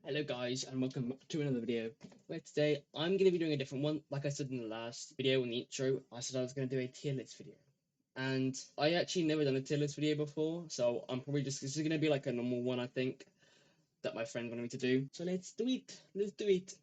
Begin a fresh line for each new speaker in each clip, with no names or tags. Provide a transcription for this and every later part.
Hello guys and welcome to another video where today I'm going to be doing a different one. Like I said in the last video in the intro, I said I was going to do a tier list video. And I actually never done a tier list video before, so I'm probably just, this is going to be like a normal one I think, that my friend wanted me to do. So let's do it, let's do it.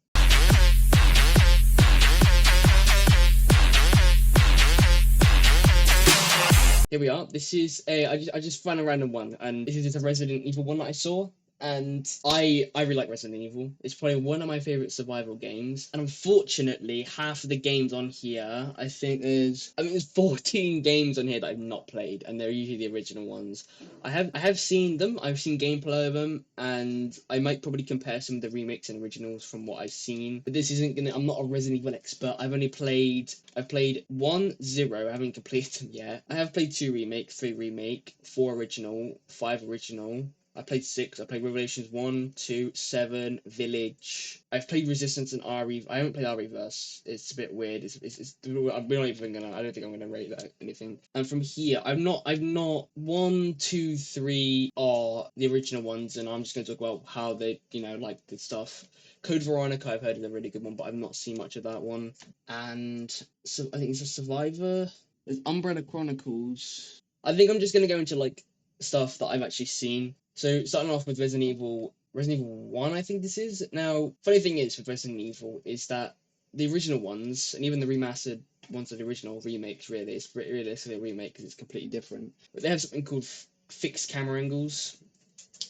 Here we are. This is I just found a random one, and this is just a Resident Evil one that I saw. And I really like Resident Evil. It's probably one of my favorite survival games. And unfortunately, half of the games on here, there's 14 games on here that I've not played, and they're usually the original ones. I have seen them. I've seen gameplay of them, and I might probably compare some of the remakes and originals from what I've seen. But this isn't gonna. I'm not a Resident Evil expert. I've played 1, 0. I haven't completed them yet. I have played 2 remake, 3 remake, 4 original, 5 original. I played 6. I played Revelations 1, 2, 7, Village. I've played Resistance and RE. I haven't played REverse. It's a bit weird. We're not even gonna. I don't think I'm gonna rate that anything. And from here, I've not 1, 2, 3 are the original ones, and I'm just gonna talk about how they, like the stuff. Code Veronica, I've heard is a really good one, but I've not seen much of that one. And so I think it's a Survivor. There's Umbrella Chronicles. I think I'm just gonna go into like stuff that I've actually seen. So starting off with Resident Evil 1, I think this is. Now, funny thing is with Resident Evil is that the original ones, and even the remastered ones of the original remakes, really, it's realistically a remake because it's completely different. But they have something called fixed camera angles,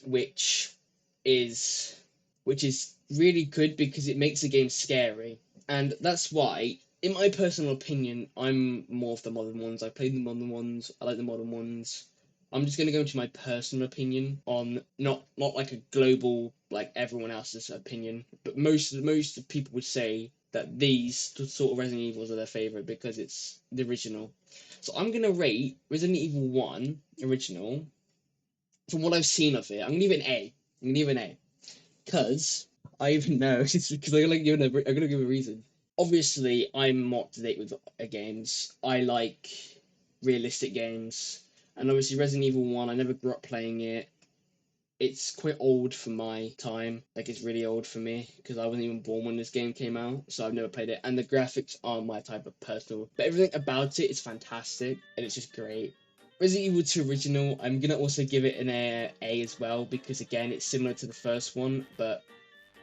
which is which is really good because it makes the game scary. And that's why, in my personal opinion, I'm more of the modern ones. I played the modern ones. I like the modern ones. I'm just gonna go into my personal opinion on not like a global like everyone else's opinion, but most people would say that these sort of Resident Evils are their favorite because it's the original. So I'm gonna rate Resident Evil 1 original from what I've seen of it. I'm gonna give it an A. I'm gonna give it an A because I even know it's because I'm gonna give a reason. Obviously, I'm more up to date with games. I like realistic games. And obviously, Resident Evil 1, I never grew up playing it. It's quite old for my time. Like, it's really old for me because I wasn't even born when this game came out, so I've never played it. And the graphics aren't my type of personal. But everything about it is fantastic, and it's just great. Resident Evil 2 Original, I'm gonna also give it an A as well because, again, it's similar to the first one, but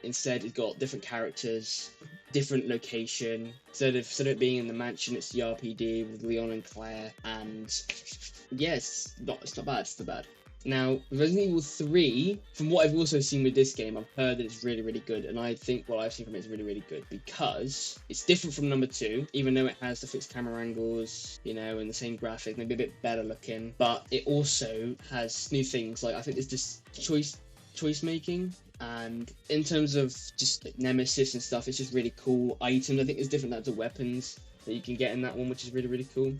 instead it's got different characters, different location. Instead of it being in the mansion, it's the RPD with Leon and Claire, and yes, it's not bad. It's not bad. Now, Resident Evil 3, from what I've also seen with this game, I've heard that it's really, really good, and I think what I've seen from it is really, really good because it's different from number 2, even though it has the fixed camera angles, and the same graphic, maybe a bit better looking, but it also has new things. Like, I think there's just choice making, and in terms of just like, nemesis and stuff, it's just really cool. Items, I think there's different types of weapons that you can get in that one, which is really, really cool.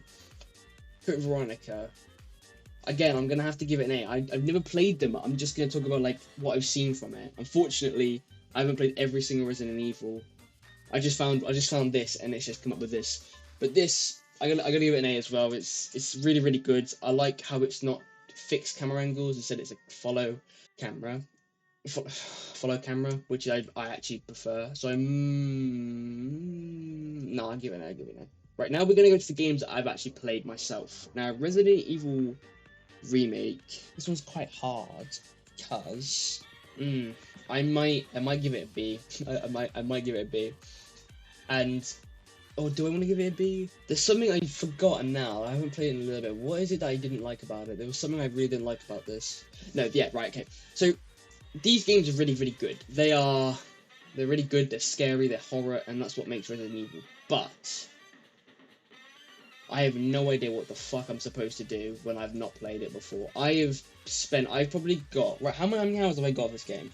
Code Veronica, again, I'm gonna have to give it an A. I've never played them. I'm just gonna talk about like what I've seen from it. Unfortunately, I haven't played every single Resident Evil. I just found this, and it's just come up with this. But this, I gotta give it an A as well. It's really, really good. I like how it's not fixed camera angles. Instead, it's a camera follow camera, which I actually prefer. So no, I'll give it an A. I'll give it an A. Right, now we're gonna go to the games that I've actually played myself. Now, Resident Evil remake. This one's quite hard because I might give it a B. I might give it a B. And do I want to give it a B? There's something I've forgotten now. I haven't played it in a little bit. What is it that I didn't like about it? There was something I really didn't like about this. No, yeah, right, okay. So these games are really, really good. They're really good. They're scary. They're horror, and that's what makes Resident Evil. But I have no idea what the fuck I'm supposed to do when I've not played it before. I've probably got, right, how many hours have I got of this game?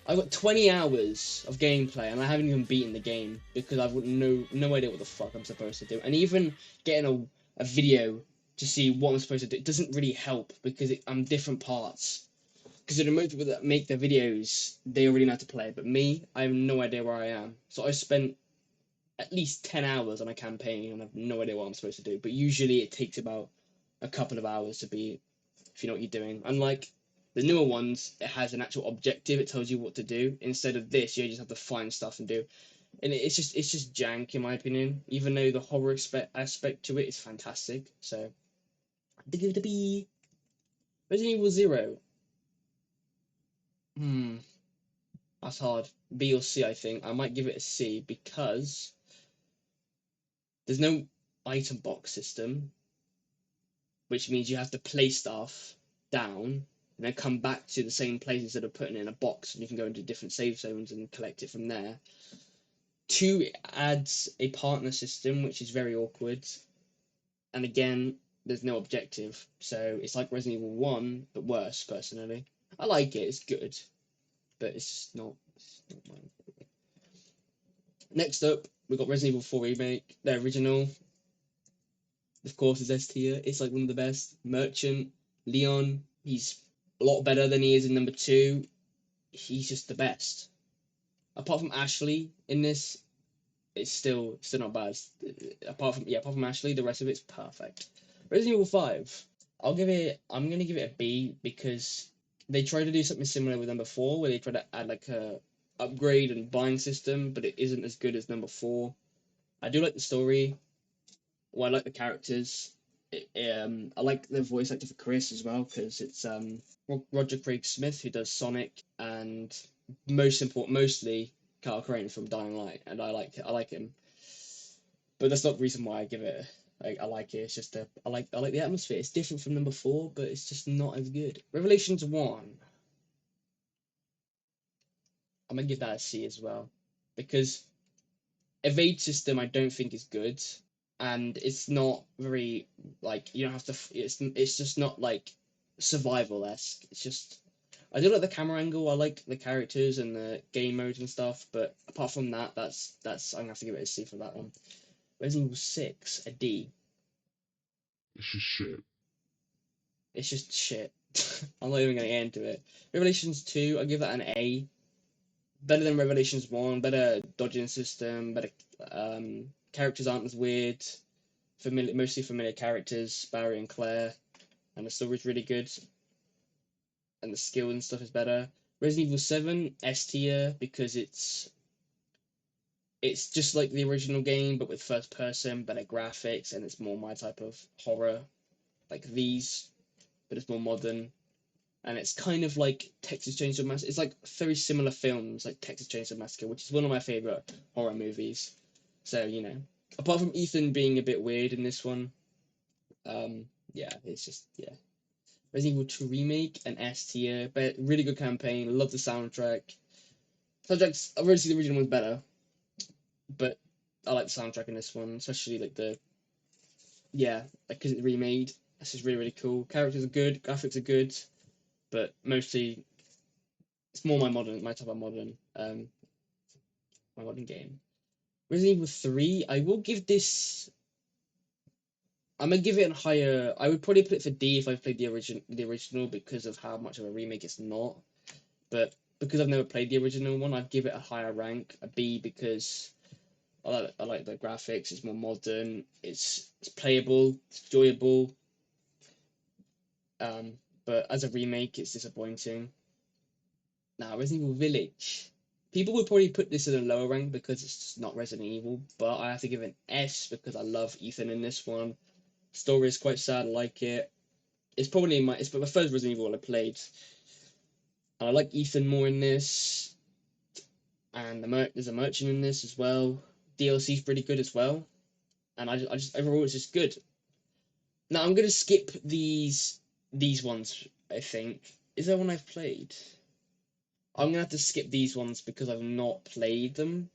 I've got 20 hours of gameplay, and I haven't even beaten the game because I've got no idea what the fuck I'm supposed to do. And even getting a video to see what I'm supposed to do, it doesn't really help because I'm different parts. Because the most people that make their videos, they already know how to play, but me, I have no idea where I am. So I spent at least 10 hours on a campaign and I have no idea what I'm supposed to do. But usually it takes about a couple of hours to beat if you know what you're doing. Unlike The newer ones, it has an actual objective. It tells you what to do. Instead of this, you just have to find stuff and do. And it's just jank in my opinion. Even though the horror aspect to it is fantastic. So I give it a B. Resident Evil Zero. Hmm, that's hard. B or C, I think. I might give it a C because there's no item box system, which means you have to place stuff down and then come back to the same place instead of putting it in a box, and you can go into different save zones and collect it from there. Two, it adds a partner system, which is very awkward. And again, there's no objective. So it's like Resident Evil 1, but worse, personally. I like it, it's good, but it's not mine. Next up, we've got Resident Evil 4 Remake, the original. Of course, is S tier. It's like one of the best. Merchant, Leon, he's a lot better than he is in number 2. He's just the best. Apart from Ashley in this, it's still not bad. Apart from Ashley, the rest of it's perfect. Resident Evil 5. I'm gonna give it a B because they tried to do something similar with number 4, where they tried to add like a upgrade and buying system, but it isn't as good as number 4. I do like the story. Well, I like the characters. I like the voice actor for Chris as well because it's Roger Craig Smith who does Sonic, and mostly Carl Crane from Dying Light, and I like him. But that's not the reason why I give it. I like it. It's just I like the atmosphere. It's different from number 4, but it's just not as good. Revelations 1. I'm gonna give that a C as well, because evade system I don't think is good, and it's not very like you don't have to. It's just not like survival esque. It's just I do like the camera angle. I like the characters and the game modes and stuff. But apart from that, that's I'm gonna have to give it a C for that one. Resident Evil 6, a D.
It's just shit.
It's just shit. I'm not even gonna get into it. Revelations 2, I give that an A. Better than Revelations 1. Better dodging system. Better characters aren't as weird. Mostly familiar characters, Barry and Claire, and the story's really good, and the skill and stuff is better. Resident Evil 7, S tier, because it's just like the original game, but with first person, better graphics, and it's more my type of horror, like these, but it's more modern. And it's kind of like Texas Chainsaw Massacre. It's like very similar films, like Texas Chainsaw Massacre, which is one of my favorite horror movies. So apart from Ethan being a bit weird in this one, yeah, it's just yeah. Resident Evil 2 Remake and S tier, but really good campaign. Love the soundtrack. Soundtracks, obviously the original one's better, but I like the soundtrack in this one, especially like because it's remade. This is really really cool. Characters are good, graphics are good, but mostly it's more my type of my modern game. Resident Evil 3, I will give this. I'm gonna give it a higher. I would probably put it for D if I've played the original because of how much of a remake it's not. But because I've never played the original one, I'd give it a higher rank, a B, because I like the graphics. It's more modern. It's playable. It's enjoyable. Um, but as a remake, it's disappointing. Now, Resident Evil Village. People would probably put this in a lower rank because it's just not Resident Evil, but I have to give it an S because I love Ethan in this one. Story is quite sad. I like it. It's my first Resident Evil I played. And I like Ethan more in this, and there's a merchant in this as well. DLC is pretty good as well, and I just overall it's just good. Now I'm gonna skip these ones. I think is there one I've played? I'm gonna have to skip these ones because I've not played them.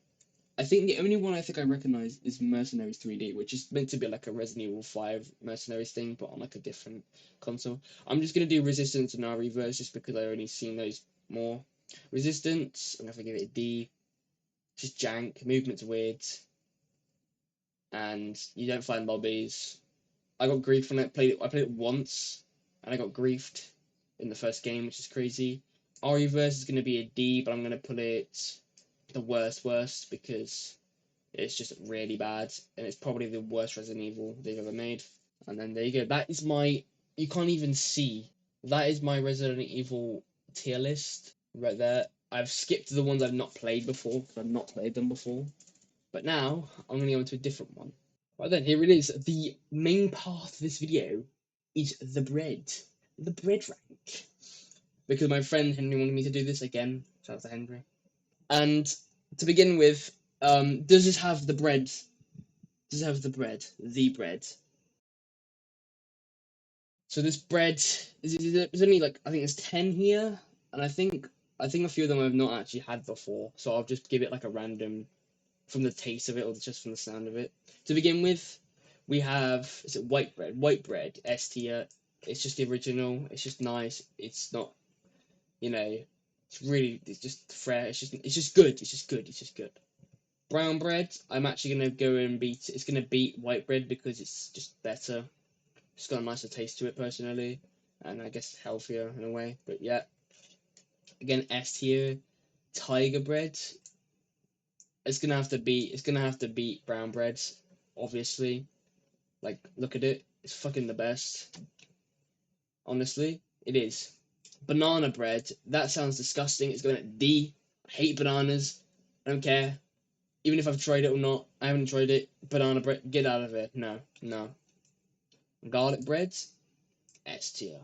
I think the only one I think I recognize is Mercenaries 3D, which is meant to be like a Resident Evil 5 Mercenaries thing, but on like a different console. I'm just gonna do Resistance and Re:Verse just because I only seen those more. Resistance, I'm gonna have to give it a D. Just jank, movement's weird, and you don't find lobbies. I got grief when I played it once, and I got griefed in the first game, which is crazy. Re:Verse is gonna be a D, but I'm gonna put it the worst because it's just really bad, and it's probably the worst Resident Evil they've ever made. And then there you go. That is my. You can't even see. that is my Resident Evil tier list right there. I've skipped the ones I've not played before because I've not played them before. But now I'm going to go into a different one. Right then, here it is. The main part of this video is the bread. The bread rank. Because my friend Henry wanted me to do this again. Shout out to Henry. And to begin with, does this have the bread? Does it have the bread? The bread. So this bread there's only like I think there's 10 here, and I think a few of them I've not actually had before. So I'll just give it like a random from the taste of it or just from the sound of it. To begin with, we have is it white bread? White bread S tier. It's just the original. It's just nice. It's not you know. It's just fresh. It's just good. It's just good. It's just good. Brown bread. I'm actually gonna go and beat. It's gonna beat white bread because it's just better. It's got a nicer taste to it personally, and I guess healthier in a way. But yeah, again S tier. Tiger bread. It's gonna have to beat brown bread, obviously. Like, look at it. It's fucking the best. Honestly, it is. Banana bread. That sounds disgusting. It's going at D. I hate bananas. I don't care. Even if I've tried it or not, I haven't tried it. Banana bread. Get out of it. No, no. Garlic bread. S tier.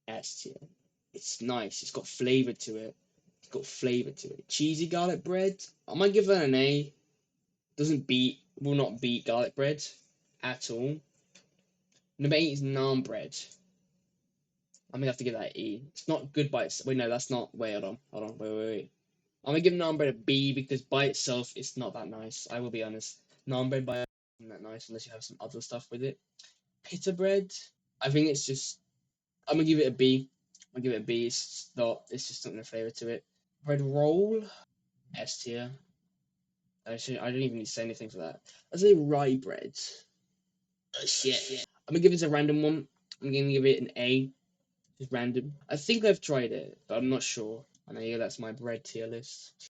S tier. It's nice. It's got flavor to it. It's got flavor to it. Cheesy garlic bread. I might give that an A. Will not beat garlic bread at all. Number 8 is naan bread. I'm gonna have to give that an E. It's not good by itself. Wait, no, that's not. Wait, hold on. Wait. I'm gonna give naan bread a B because by itself it's not that nice. I will be honest. Naan bread by itself isn't that nice unless you have some other stuff with it. Pita bread. I think it's just. I'm gonna give it a B. I'm gonna give it a B. It's not. It's just not no flavor to it. Bread roll. S tier. Actually, I don't even need to say anything for that. I say rye bread. Oh, shit. I'm gonna give this a random one. I'm gonna give it an A. Just random. I think I've tried it, but I'm not sure. And there you go, that's my bread tier list.